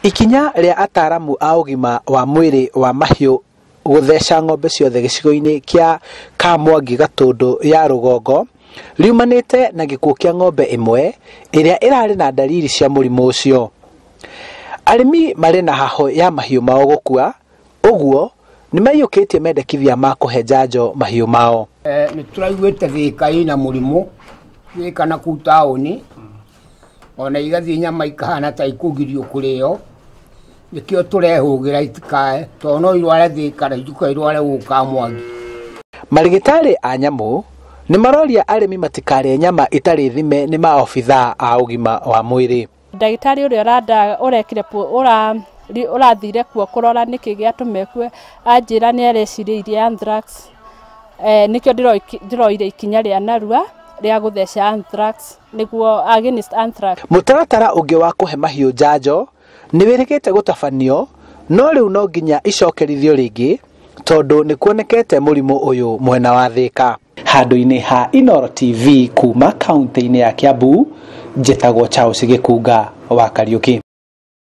Ikinya ria ataramu a ugima wa mwiri wa mahiu gutheca ng'ombe ciothe gicigo-ini kia Kamwangi Gatundu ya Rugongo riumanite na gikuo kia ng'ombe imwe iria irari na dalili cia murimu ucio. Arimi mari na haho ya mahiu mao gukua, uguo ni maiyukitie mendekithia ma kuhe njanjo mahiu mao. Ni turaiguite thika ina murimu thika na ku taoni ona igathi nyama ikahana ta ikugirio kurio nikio turehugira itikae to no irware thika na ituka irware guka Mwangi. Marigitari a nyamu ni maroria arimi matikare nyama itari thime ni maofitha a ugima wa mwiri. Ndagitari uria randa urekire urathire kuo kurora niki giatumekwe anjira ni areciririe anthrax nikio ndiroire ikinya ria narua ria gutheca anthrax niguo against anthrax. Mutaratara ungi wa kuhe mahiu njanjo ni wirigite gutabanio no riu no nginya icokerithio ringi tondu ni kuonekete murimu uyu mwena wa Thika. Handu-ini ha Inooro TV kuma kaunti-ini ya Kiambu, njitagwo Charles Gikunga wa Kariuki.